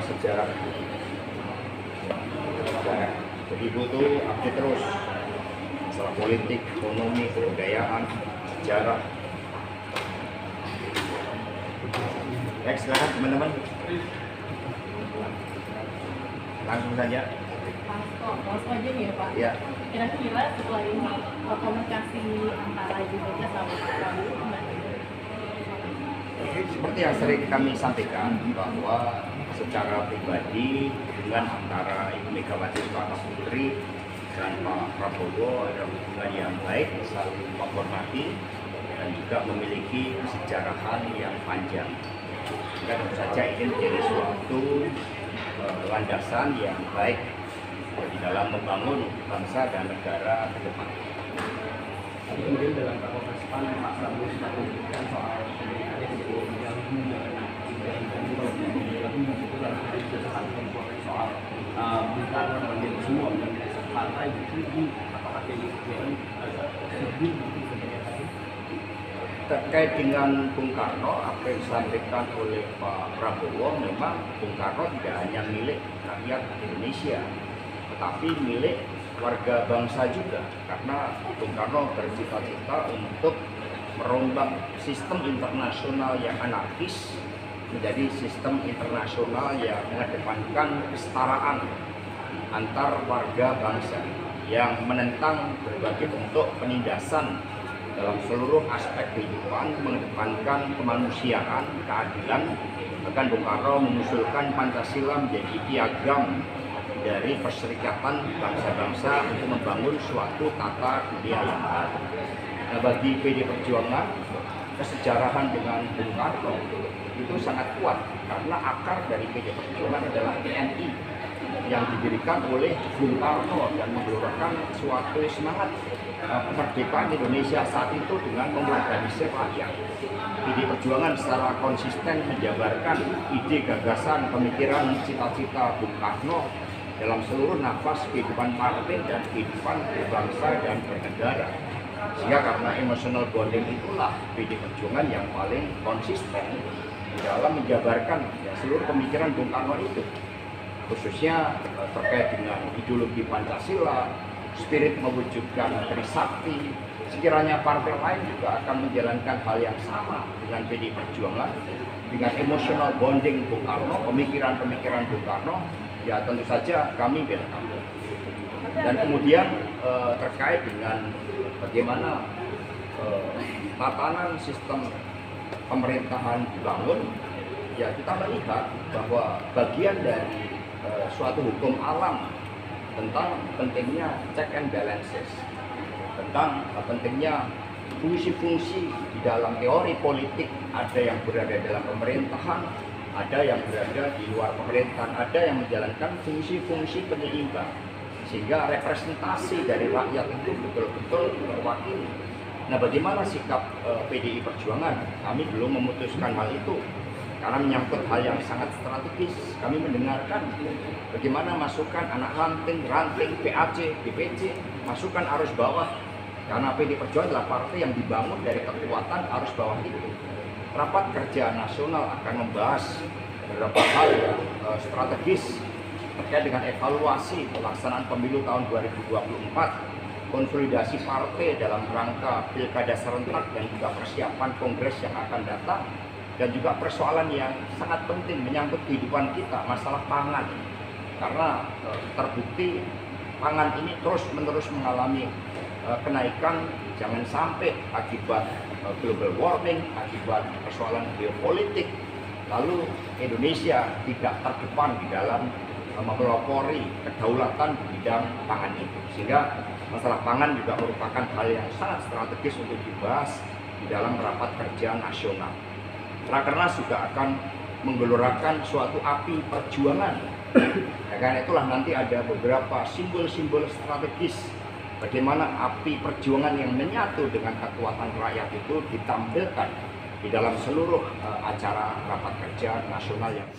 sejarah. Jadi Ibu tuh update terus masalah politik, ekonomi, kebudayaan, sejarah. Next, silakan teman-teman. Langsung saja. Langsung aja nih ya Pak. Ya. Kira-kira setelah ini komunikasi antara Ibu Mega sama Pak Prabowo gimana? Seperti yang sering kami sampaikan bahwa secara pribadi hubungan antara Ibu Megawati Soekarno Putri dan Pak Prabowo ada hubungan yang baik, saling menghormati dan juga memiliki kesejarahan yang panjang. Sehingga tentu saja ini menjadi suatu landasan yang baik di dalam membangun bangsa dan negara ke depan. Tapi kemudian dalam Rakornas PAN Pak Prabowo sudah menyebutkan soal pemilihannya untuk yang soal bukan bagian semua dan partai itu apakah PDIP terkait dengan Bung Karno, apa yang disampaikan oleh Pak Prabowo, memang Bung Karno tidak hanya milik rakyat Indonesia, tetapi milik warga bangsa juga, karena Bung Karno bercita-cita untuk merombak sistem internasional yang anarkis menjadi sistem internasional yang mengedepankan kesetaraan antar warga bangsa yang menentang berbagai bentuk penindasan dalam seluruh aspek kehidupan, mengedepankan kemanusiaan, keadilan. Bahkan Bung Karno mengusulkan Pancasila menjadi piagam dari perserikatan bangsa-bangsa untuk membangun suatu tata dunia yang baru. Nah, bagi PD Perjuangan, kesejarahan dengan Bung Karno itu sangat kuat karena akar dari PD Perjuangan adalah PNI yang didirikan oleh Bung Karno dan menggelorakan suatu semangat kemerdekaan Indonesia saat itu dengan mengorganisir rakyat. PD Perjuangan secara konsisten menjabarkan ide, gagasan, pemikiran, cita-cita Bung Karno dalam seluruh nafas kehidupan partai dan kehidupan berbangsa dan bernegara. Sehingga karena emotional bonding itulah PD Perjuangan yang paling konsisten di dalam menjabarkan seluruh pemikiran Bung Karno itu, khususnya terkait dengan ideologi Pancasila, spirit mewujudkan Trisakti. Sekiranya partai lain juga akan menjalankan hal yang sama dengan PD Perjuangan, dengan emotional bonding Bung Karno, pemikiran-pemikiran Bung Karno, ya tentu saja kami welcome. Dan kemudian terkait dengan bagaimana tatanan sistem pemerintahan dibangun, ya kita melihat bahwa bagian dari suatu hukum alam tentang pentingnya check and balances, tentang pentingnya fungsi-fungsi di dalam teori politik, ada yang berada dalam pemerintahan, ada yang berada di luar pemerintahan, ada yang menjalankan fungsi-fungsi penyeimbang, sehingga representasi dari rakyat itu betul-betul terwakili. Nah, bagaimana sikap PDI Perjuangan? Kami belum memutuskan hal itu karena menyangkut hal yang sangat strategis. Kami mendengarkan bagaimana masukan anak ranting, PAC, DPC, masukan arus bawah, karena PDI Perjuangan adalah partai yang dibangun dari kekuatan arus bawah itu. Rapat kerja nasional akan membahas beberapa hal yang strategis terkait dengan evaluasi pelaksanaan pemilu tahun 2024, konsolidasi partai dalam rangka pilkada serentak dan juga persiapan kongres yang akan datang, dan juga persoalan yang sangat penting menyangkut kehidupan kita, masalah pangan. Karena terbukti pangan ini terus-menerus mengalami kenaikan, jangan sampai akibat global warming, akibat persoalan geopolitik, lalu Indonesia tidak terdepan di dalam mempelopori kedaulatan di bidang pangan itu. Sehingga masalah pangan juga merupakan hal yang sangat strategis untuk dibahas di dalam rapat kerja nasional. Rakernas juga akan menggelorakan suatu api perjuangan. Ya, karena itulah nanti ada beberapa simbol-simbol strategis bagaimana api perjuangan yang menyatu dengan kekuatan rakyat itu ditampilkan di dalam seluruh acara rapat kerja nasional yang